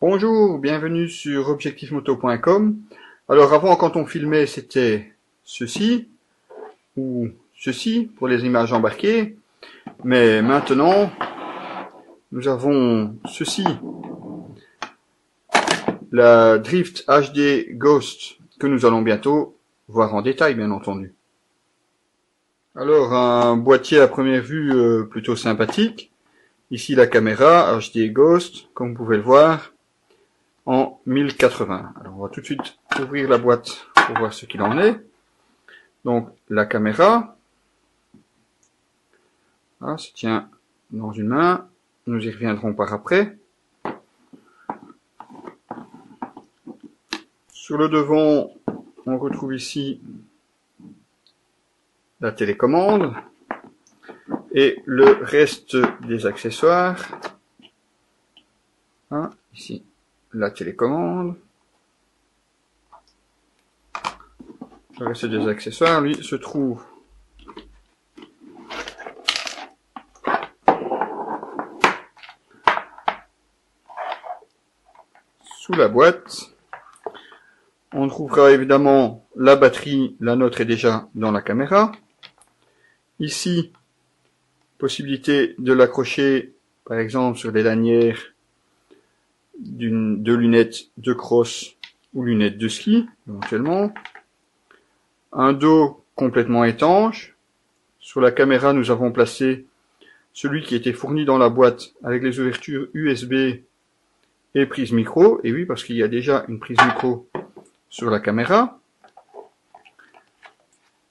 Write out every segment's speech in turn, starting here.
Bonjour, bienvenue sur objectifmoto.com. Alors avant, quand on filmait, c'était ceci ou ceci pour les images embarquées, mais maintenant nous avons ceci, la Drift HD Ghost, que nous allons bientôt voir en détail, bien entendu. Alors un boîtier à première vue plutôt sympathique. Ici la caméra HD Ghost, comme vous pouvez le voir, en 1080. Alors on va tout de suite ouvrir la boîte pour voir ce qu'il en est. Donc la caméra, se tient dans une main, nous y reviendrons par après. Sur le devant, on retrouve ici la télécommande et le reste des accessoires. Ici la télécommande. Le reste des accessoires, lui, se trouve sous la boîte. On trouvera évidemment la batterie, la nôtre est déjà dans la caméra. Ici, possibilité de l'accrocher, par exemple, sur des lanières de lunettes de cross ou lunettes de ski, éventuellement. Un dos complètement étanche. Sur la caméra, nous avons placé celui qui était fourni dans la boîte avec les ouvertures USB et prise micro. Et oui, parce qu'il y a déjà une prise micro sur la caméra.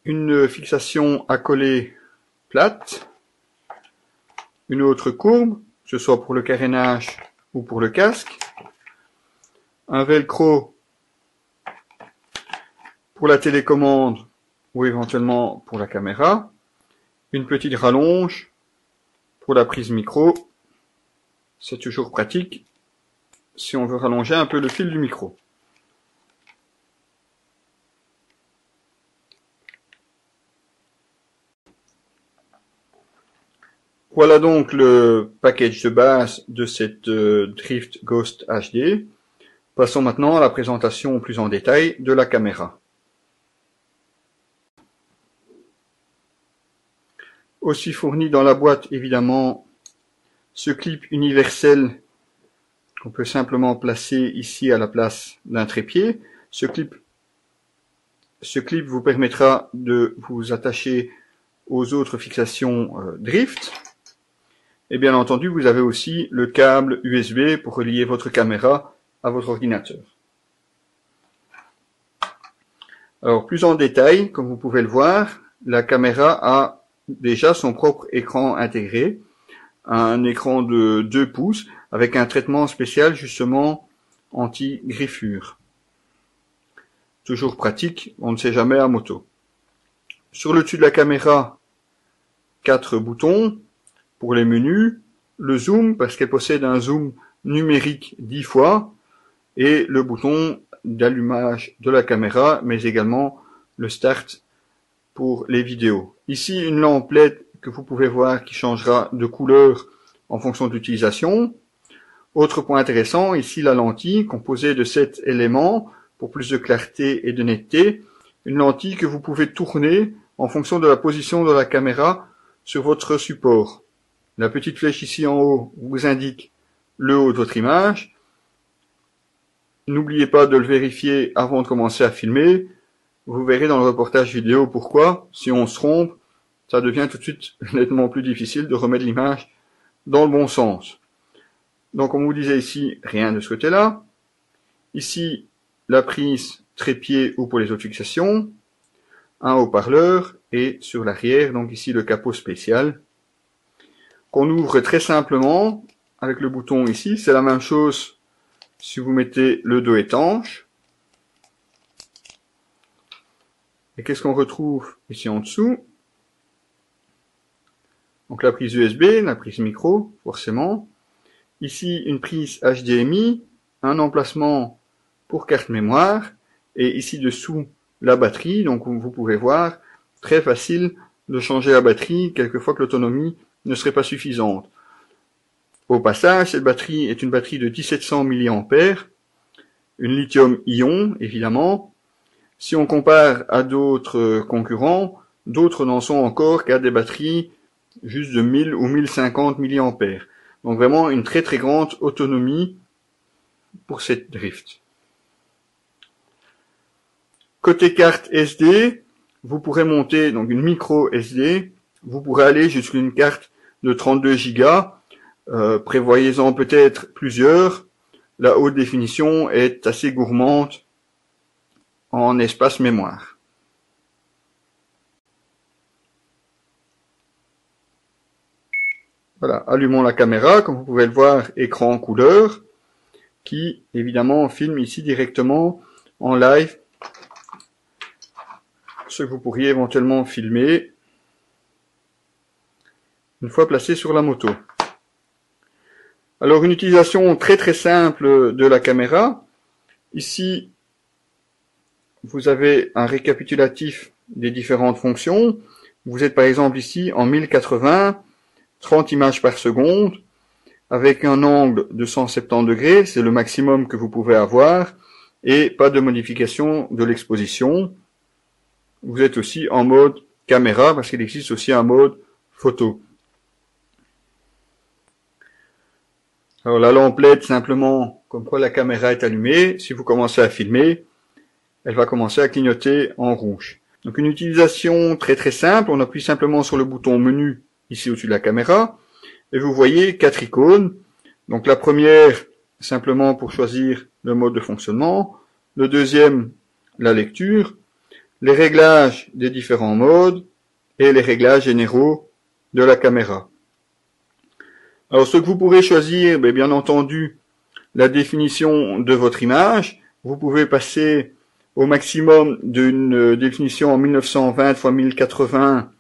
Une fixation à coller plate. Une autre courbe, que ce soit pour le carénage ou pour le casque. Un velcro pour la télécommande ou éventuellement pour la caméra. Une petite rallonge pour la prise micro. C'est toujours pratique si on veut rallonger un peu le fil du micro. Voilà donc le package de base de cette Drift Ghost HD. Passons maintenant à la présentation plus en détail de la caméra. Aussi fourni dans la boîte, évidemment, ce clip universel qu'on peut simplement placer ici à la place d'un trépied. Ce clip vous permettra de vous attacher aux autres fixations Drift. Et bien entendu, vous avez aussi le câble USB pour relier votre caméra à votre ordinateur. Alors, plus en détail, comme vous pouvez le voir, la caméra a déjà son propre écran intégré, un écran de 2 pouces avec un traitement spécial justement anti-griffure. Toujours pratique, on ne sait jamais à moto. Sur le dessus de la caméra, 4 boutons pour les menus, le zoom parce qu'elle possède un zoom numérique 10 fois et le bouton d'allumage de la caméra, mais également le start pour les vidéos. Ici, une lampe LED que vous pouvez voir qui changera de couleur en fonction de l'utilisation. Autre point intéressant, ici la lentille composée de 7 éléments pour plus de clarté et de netteté. Une lentille que vous pouvez tourner en fonction de la position de la caméra sur votre support. La petite flèche ici en haut vous indique le haut de votre image. N'oubliez pas de le vérifier avant de commencer à filmer. Vous verrez dans le reportage vidéo pourquoi, si on se trompe, ça devient tout de suite nettement plus difficile de remettre l'image dans le bon sens. Donc, comme on vous disait ici, rien de ce côté-là. Ici, la prise trépied ou pour les autres fixations. Un haut-parleur et sur l'arrière, donc ici le capot spécial. Qu'on ouvre très simplement avec le bouton ici. C'est la même chose si vous mettez le dos étanche. Et qu'est-ce qu'on retrouve ici en dessous? Donc la prise USB, la prise micro, forcément. Ici, une prise HDMI, un emplacement pour carte mémoire. Et ici dessous, la batterie. Donc vous pouvez voir, très facile de changer la batterie quelquefois que l'autonomie ne serait pas suffisante. au passage, cette batterie est une batterie de 1700 mAh, une lithium-ion évidemment. Si on compare à d'autres concurrents, d'autres n'en sont encore qu'à des batteries juste de 1000 ou 1050 mAh. Donc vraiment une très très grande autonomie pour cette drift. Côté carte SD, vous pourrez monter donc une micro SD, vous pourrez aller jusqu'à une carte de 32 Go, prévoyez-en peut-être plusieurs. La haute définition est assez gourmande en espace mémoire. Voilà, allumons la caméra, comme vous pouvez le voir, écran en couleur, qui évidemment filme ici directement en live ce que vous pourriez éventuellement filmer une fois placé sur la moto. Alors une utilisation très très simple de la caméra. Ici, vous avez un récapitulatif des différentes fonctions. Vous êtes par exemple ici en 1080, 30 images par seconde, avec un angle de 170 degrés, c'est le maximum que vous pouvez avoir, et pas de modification de l'exposition. Vous êtes aussi en mode caméra, parce qu'il existe aussi un mode photo. Alors la lampe LED, simplement, comme quoi la caméra est allumée, si vous commencez à filmer, elle va commencer à clignoter en rouge. Donc une utilisation très très simple, on appuie simplement sur le bouton menu ici au-dessus de la caméra, et vous voyez 4 icônes. Donc la première, simplement pour choisir le mode de fonctionnement, le deuxième, la lecture, les réglages des différents modes, et les réglages généraux de la caméra. Alors ce que vous pourrez choisir, bien entendu, la définition de votre image. Vous pouvez passer au maximum d'une définition en 1920 x 1080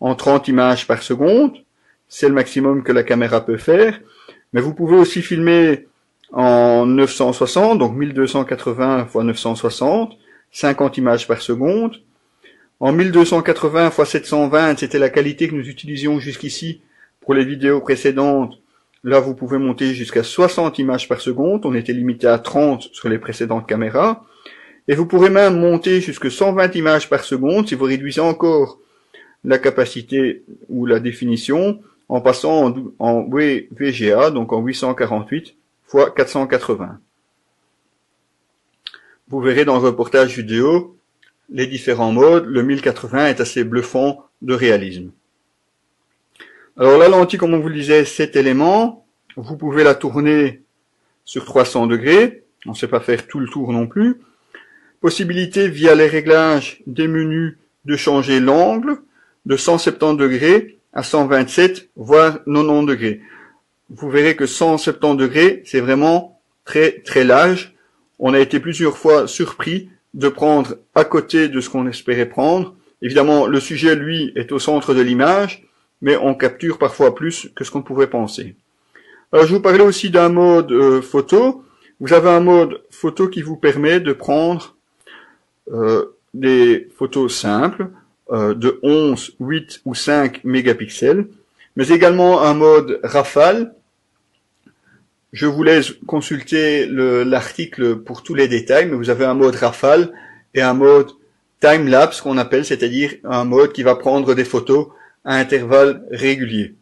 en 30 images par seconde. C'est le maximum que la caméra peut faire. Mais vous pouvez aussi filmer en 960, donc 1280 x 960, 50 images par seconde. En 1280 x 720, c'était la qualité que nous utilisions jusqu'ici pour les vidéos précédentes. Là, vous pouvez monter jusqu'à 60 images par seconde. On était limité à 30 sur les précédentes caméras. Et vous pourrez même monter jusqu'à 120 images par seconde si vous réduisez encore la capacité ou la définition en passant en VGA, donc en 848 x 480. Vous verrez dans le reportage vidéo les différents modes. Le 1080 est assez bluffant de réalisme. Alors la lentille, comme on vous le disait, 7 éléments. Vous pouvez la tourner sur 300 degrés. On ne sait pas faire tout le tour non plus. Possibilité via les réglages des menus de changer l'angle de 170 degrés à 127 voire 90 degrés. Vous verrez que 170 degrés, c'est vraiment très très large. On a été plusieurs fois surpris de prendre à côté de ce qu'on espérait prendre. Évidemment, le sujet, lui, est au centre de l'image, mais on capture parfois plus que ce qu'on pouvait penser. Alors, je vous parlais aussi d'un mode photo. Vous avez un mode photo qui vous permet de prendre des photos simples de 11, 8 ou 5 mégapixels, mais également un mode rafale. Je vous laisse consulter l'article pour tous les détails, mais vous avez un mode rafale et un mode time-lapse qu'on appelle, c'est-à-dire un mode qui va prendre des photos à intervalles réguliers.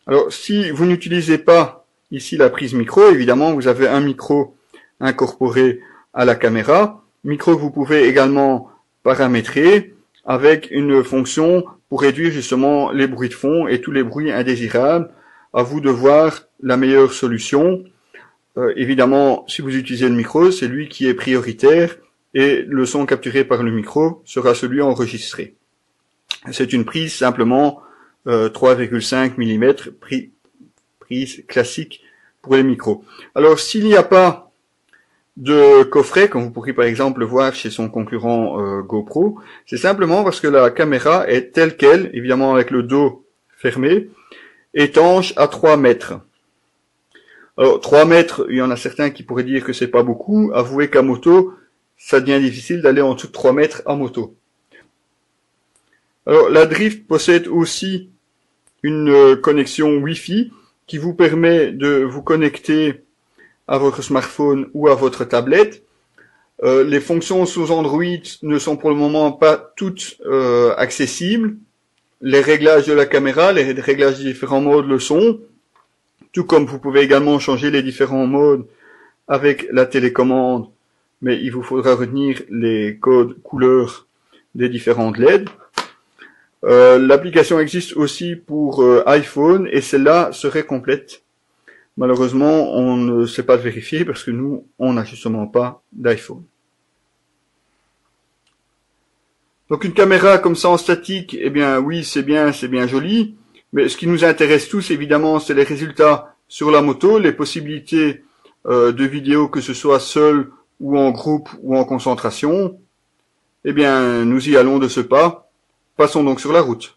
Alors, si vous n'utilisez pas ici la prise micro, évidemment, vous avez un micro incorporé à la caméra, micro que vous pouvez également paramétrer avec une fonction pour réduire justement les bruits de fond et tous les bruits indésirables. À vous de voir la meilleure solution. Évidemment, si vous utilisez le micro, c'est lui qui est prioritaire et le son capturé par le micro sera celui enregistré. C'est une prise simplement 3,5 mm, prise classique pour les micros. Alors, s'il n'y a pas de coffret, comme vous pourriez par exemple le voir chez son concurrent GoPro, c'est simplement parce que la caméra est telle qu'elle, évidemment avec le dos fermé, étanche à 3 mètres. Alors 3 mètres, il y en a certains qui pourraient dire que c'est pas beaucoup. Avouez qu'à moto, ça devient difficile d'aller en dessous de 3 mètres à moto. Alors la Drift possède aussi une connexion Wi-Fi qui vous permet de vous connecter à votre smartphone ou à votre tablette. Les fonctions sous Android ne sont pour le moment pas toutes accessibles. Les réglages de la caméra, les réglages des différents modes le sont, tout comme vous pouvez également changer les différents modes avec la télécommande, mais il vous faudra retenir les codes couleurs des différentes LED. L'application existe aussi pour iPhone et celle-là serait complète. Malheureusement, on ne sait pas le vérifier parce que nous, on n'a justement pas d'iPhone. Donc une caméra comme ça en statique, eh bien oui, c'est bien joli, mais ce qui nous intéresse tous, évidemment, c'est les résultats sur la moto, les possibilités de vidéo, que ce soit seul ou en groupe ou en concentration. Eh bien, nous y allons de ce pas. Passons donc sur la route.